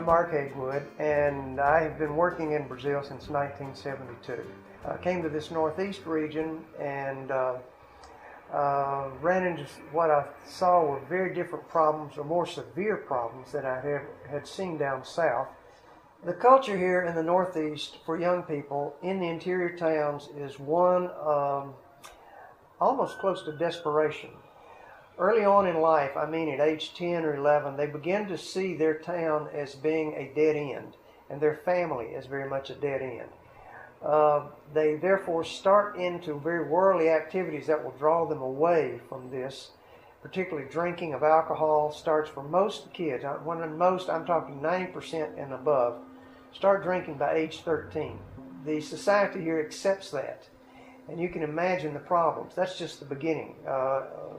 Mark Hagewood, and I have been working in Brazil since 1972. I came to this northeast region and ran into what I saw were very different problems, or more severe problems, than I had seen down south. The culture here in the Northeast for young people in the interior towns is one almost close to desperation. Early on in life, I mean at age 10 or 11, they begin to see their town as being a dead end, and their family as very much a dead end. They therefore start into very worldly activities that will draw them away from this. Particularly drinking of alcohol starts for most kids. When most, I'm talking 90% and above, start drinking by age 13. The society here accepts that, and you can imagine the problems. That's just the beginning.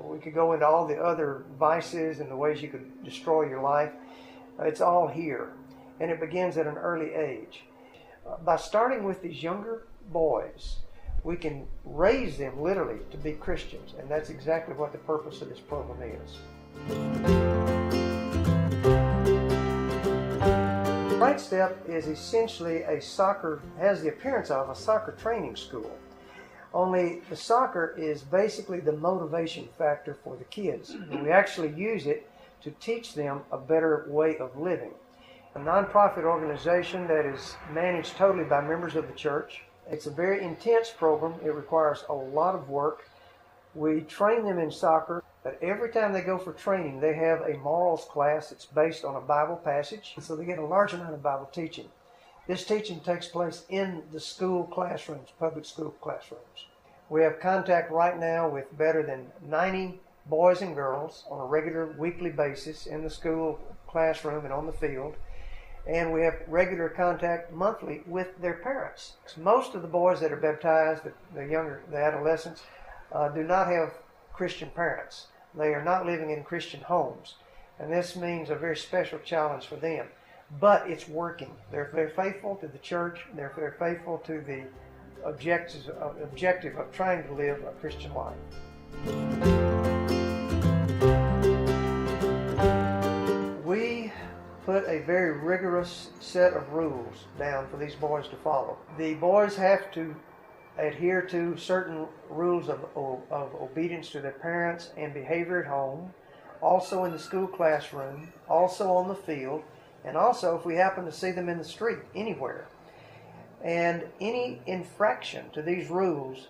We could go into all the other vices and the ways you could destroy your life. It's all here, and it begins at an early age. By starting with these younger boys, we can raise them literally to be Christians, and that's exactly what the purpose of this program is. Bright Step is essentially has the appearance of a soccer training school. Only the soccer is basically the motivation factor for the kids. And we actually use it to teach them a better way of living. A nonprofit organization that is managed totally by members of the church. It's a very intense program. It requires a lot of work. We train them in soccer, but every time they go for training, they have a morals class that's based on a Bible passage, so they get a large amount of Bible teaching. This teaching takes place in the school classrooms, public school classrooms. We have contact right now with better than 90 boys and girls on a regular weekly basis in the school classroom and on the field. And we have regular contact monthly with their parents. Most of the boys that are baptized, the adolescents, do not have Christian parents. They are not living in Christian homes. And this means a very special challenge for them. But it's working. They're very faithful to the church. They're very faithful to the objective of trying to live a Christian life. We put a very rigorous set of rules down for these boys to follow. The boys have to adhere to certain rules of obedience to their parents and behavior at home, also in the school classroom, also on the field, and also if we happen to see them in the street, anywhere. And any infraction to these rules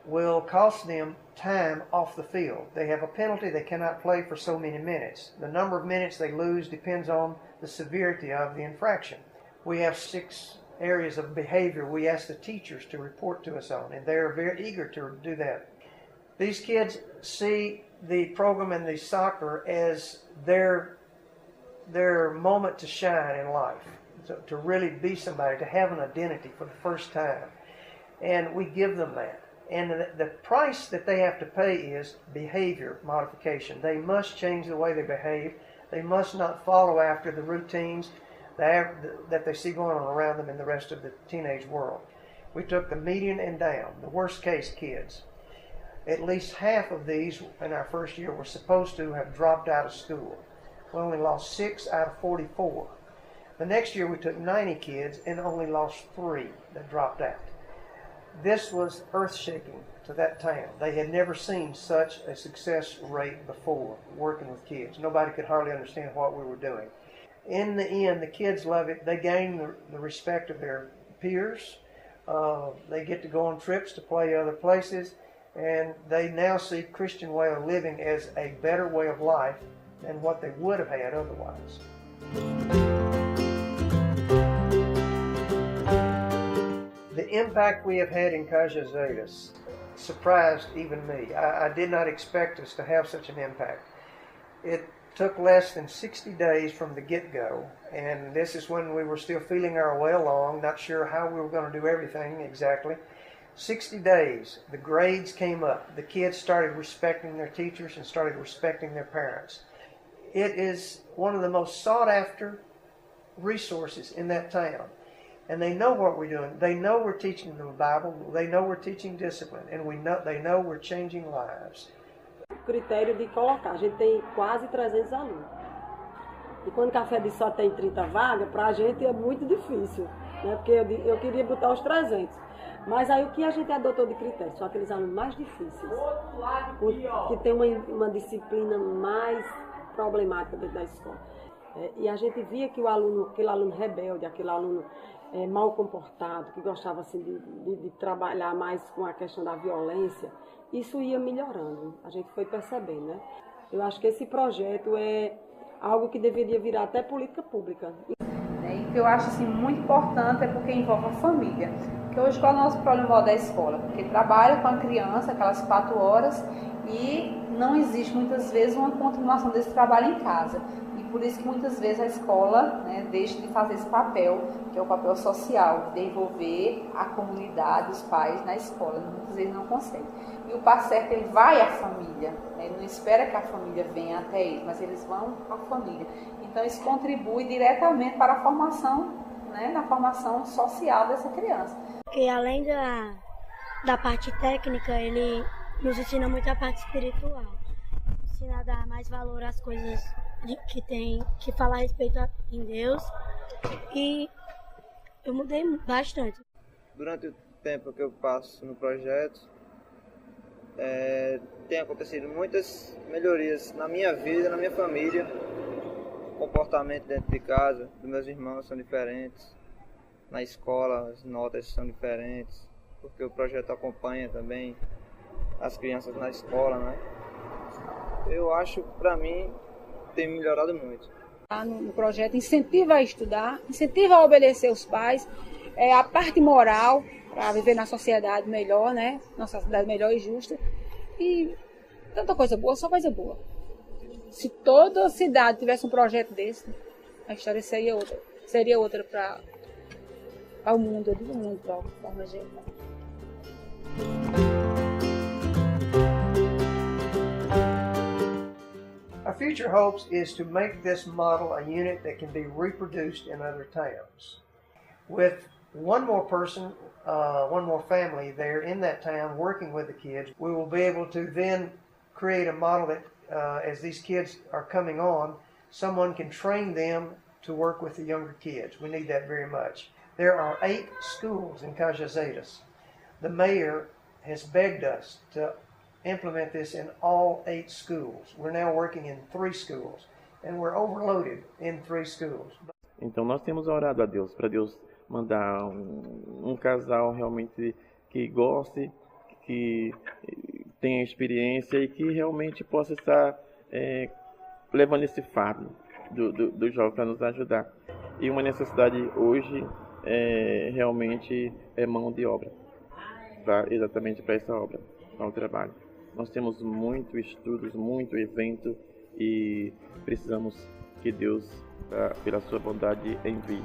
will cost them time off the field. They have a penalty. They cannot play for so many minutes. The number of minutes they lose depends on the severity of the infraction. We have 6 areas of behavior we ask the teachers to report to us on, and they're very eager to do that. These kids see the program and the soccer as their moment to shine in life, to really be somebody, to have an identity for the first time. And we give them that. And the price that they have to pay is behavior modification. They must change the way they behave. They must not follow after the routines that they see going on around them in the rest of the teenage world. We took the median and down, the worst case kids. At least half of these in our first year were supposed to have dropped out of school. We only lost 6 out of 44. The next year we took 90 kids and only lost 3 that dropped out. This was earth-shaking to that town. They had never seen such a success rate before working with kids. Nobody could hardly understand what we were doing. In the end, the kids love it. They gain the respect of their peers. They get to go on trips to play other places, and they now see Christian way of living as a better way of life than what they would have had otherwise. The impact we have had in Cajazeiras surprised even me. I did not expect us to have such an impact. It took less than 60 days from the get-go, and this is when we were still feeling our way along, not sure how we were going to do everything exactly. 60 days, the grades came up. The kids started respecting their teachers and started respecting their parents. It is one of the most sought-after resources in that town. And they know what we're doing. They know we're teaching them the Bible. They know we're teaching discipline. And they know we're changing lives. Critério de colocar. A gente tem quase 300 alunos. E quando o Café de Só tem 30 vagas, para a gente é muito difícil, né? Porque eu queria botar os 300. Mas aí o que a gente adotou de critério? São aqueles alunos mais difíceis, que tem uma disciplina mais problemática dentro da escola. E a gente via que aquele aluno rebelde, aquele aluno mal comportado, que gostava assim, de trabalhar mais com a questão da violência, isso ia melhorando. A gente foi percebendo, né? Eu acho que esse projeto é algo que deveria virar até política pública. E o que eu acho assim, muito importante é porque envolve a família. Porque hoje qual é o nosso problema da escola? Porque trabalha com a criança aquelas 4 horas e não existe muitas vezes uma continuação desse trabalho em casa. E por isso que muitas vezes a escola, né, deixa de fazer esse papel, que é o papel social, de envolver a comunidade, os pais na escola. Muitas vezes não consegue. E o passo certo, ele vai à família, né? Ele não espera que a família venha até ele, mas eles vão à família. Então isso contribui diretamente para a formação, né, na formação social dessa criança. Porque além da parte técnica, ele nos ensina muito a parte espiritual. Ensina a dar mais valor às coisas que tem que falar a respeito em Deus. E eu mudei bastante. Durante o tempo que eu passo no projeto, tem acontecido muitas melhorias na minha vida, na minha família. O comportamento dentro de casa dos meus irmãos são diferentes. Na escola as notas são diferentes, porque o projeto acompanha também as crianças na escola, né? Eu acho, para mim, tem melhorado muito. No projeto incentiva a estudar, incentiva a obedecer os pais, a parte moral para viver na sociedade melhor, né? Uma sociedade melhor e justa. E tanta coisa boa, só coisa boa. Se toda cidade tivesse um projeto desse, a história seria outra para o mundo, do mundo, para a forma geral. Our future hopes is to make this model a unit that can be reproduced in other towns. With one more person, one more family there in that town working with the kids, we will be able to then create a model that as these kids are coming on, someone can train them to work with the younger kids. We need that very much. There are 8 schools in Cajazeiras. The mayor has begged us to implement this in all 8 schools. We're now working in 3 schools, and we're overloaded in 3 schools. Então nós temos orado a Deus, para Deus mandar um casal realmente que goste, que tenha experiência e que realmente possa estar levando esse fardo do jovem para nos ajudar. E uma necessidade hoje realmente é mão de obra, exatamente para essa obra, para o trabalho. Nós temos muito estudos, muito evento e precisamos que Deus, pela sua bondade, envie.